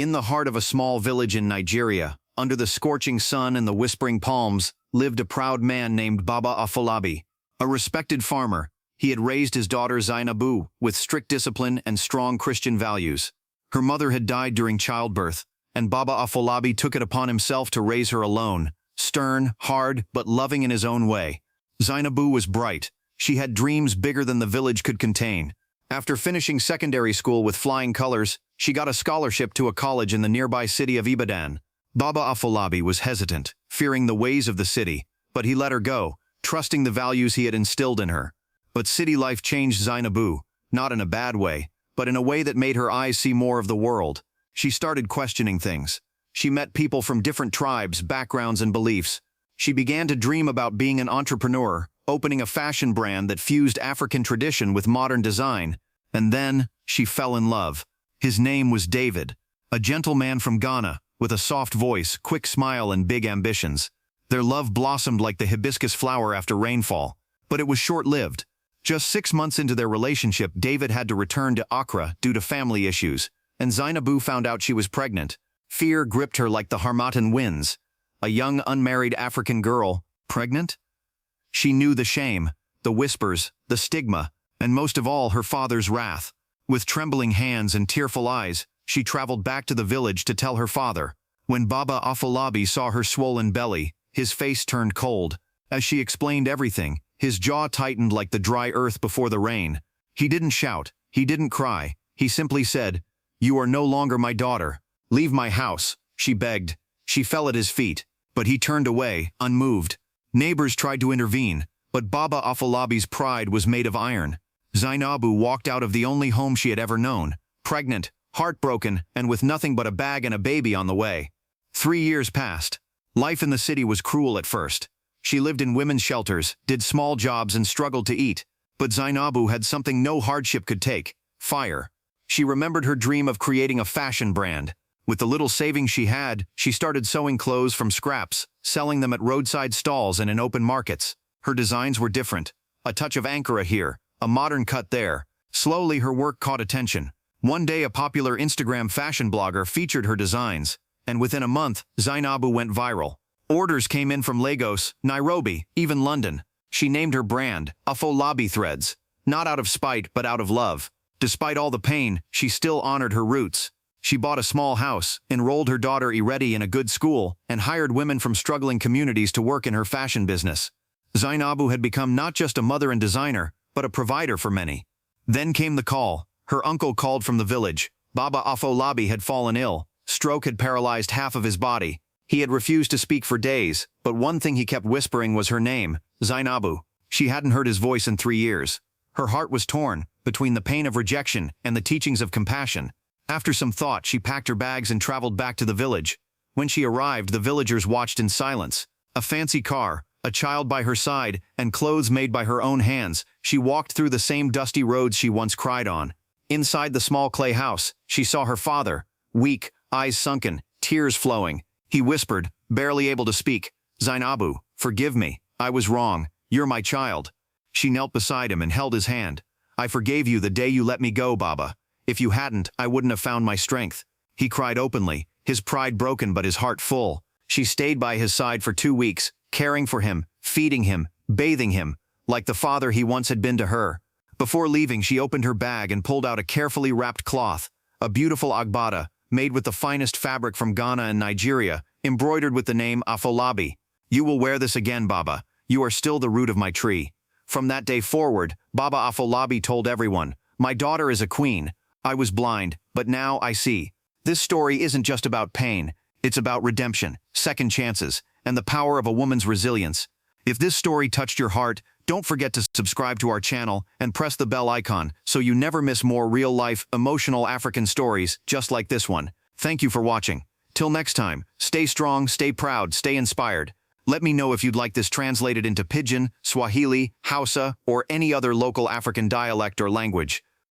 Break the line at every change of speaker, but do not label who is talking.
In the heart of a small village in Nigeria, under the scorching sun and the whispering palms, lived a proud man named Baba Afolabi. A respected farmer, he had raised his daughter Zainabu with strict discipline and strong Christian values. Her mother had died during childbirth, and Baba Afolabi took it upon himself to raise her alone, stern, hard, but loving in his own way. Zainabu was bright. She had dreams bigger than the village could contain. After finishing secondary school with flying colors, she got a scholarship to a college in the nearby city of Ibadan. Baba Afolabi was hesitant, fearing the ways of the city, but he let her go, trusting the values he had instilled in her. But city life changed Zainabu, not in a bad way, but in a way that made her eyes see more of the world. She started questioning things. She met people from different tribes, backgrounds, and beliefs. She began to dream about being an entrepreneur, opening a fashion brand that fused African tradition with modern design. And then, she fell in love. His name was David, a gentleman from Ghana, with a soft voice, quick smile, and big ambitions. Their love blossomed like the hibiscus flower after rainfall, but it was short-lived. Just 6 months into their relationship, David had to return to Accra due to family issues, and Zainabu found out she was pregnant. Fear gripped her like the Harmattan winds. A young, unmarried African girl, pregnant? She knew the shame, the whispers, the stigma, and most of all, her father's wrath. With trembling hands and tearful eyes, she traveled back to the village to tell her father. When Baba Afolabi saw her swollen belly, his face turned cold. As she explained everything, his jaw tightened like the dry earth before the rain. He didn't shout, he didn't cry, he simply said, "You are no longer my daughter. Leave my house," she begged. She fell at his feet, but he turned away, unmoved. Neighbors tried to intervene, but Baba Afolabi's pride was made of iron. Zainabu walked out of the only home she had ever known, pregnant, heartbroken, and with nothing but a bag and a baby on the way. 3 years passed. Life in the city was cruel at first. She lived in women's shelters, did small jobs, and struggled to eat. But Zainabu had something no hardship could take: fire. She remembered her dream of creating a fashion brand. With the little savings she had, she started sewing clothes from scraps, selling them at roadside stalls and in open markets. Her designs were different. A touch of Ankara here, a modern cut there. Slowly, her work caught attention. One day, a popular Instagram fashion blogger featured her designs, and within a month, Zainabu went viral. Orders came in from Lagos, Nairobi, even London. She named her brand Afolabi Threads, not out of spite but out of love. Despite all the pain, she still honored her roots. She bought a small house, enrolled her daughter Ireti in a good school, and hired women from struggling communities to work in her fashion business. Zainabu had become not just a mother and designer, but a provider for many. Then came the call. Her uncle called from the village. Baba Afolabi had fallen ill. Stroke had paralyzed half of his body. He had refused to speak for days, but one thing he kept whispering was her name, Zainabu. She hadn't heard his voice in 3 years. Her heart was torn, between the pain of rejection and the teachings of compassion. After some thought, she packed her bags and traveled back to the village. When she arrived, the villagers watched in silence. A fancy car, a child by her side, and clothes made by her own hands, she walked through the same dusty roads she once cried on. Inside the small clay house, she saw her father, weak, eyes sunken, tears flowing. He whispered, barely able to speak, "Zainabu, forgive me. I was wrong. You're my child." She knelt beside him and held his hand. "I forgave you the day you let me go, Baba. If you hadn't, I wouldn't have found my strength." He cried openly, his pride broken but his heart full. She stayed by his side for 2 weeks, caring for him, feeding him, bathing him, like the father he once had been to her. Before leaving, she opened her bag and pulled out a carefully wrapped cloth, a beautiful agbada, made with the finest fabric from Ghana and Nigeria, embroidered with the name Afolabi. "You will wear this again, Baba. You are still the root of my tree." From that day forward, Baba Afolabi told everyone, "My daughter is a queen. I was blind, but now I see." This story isn't just about pain. It's about redemption, second chances, and the power of a woman's resilience. If this story touched your heart, don't forget to subscribe to our channel and press the bell icon so you never miss more real-life, emotional African stories just like this one. Thank you for watching. Till next time, stay strong, stay proud, stay inspired. Let me know if you'd like this translated into Pidgin, Swahili, Hausa, or any other local African dialect or language.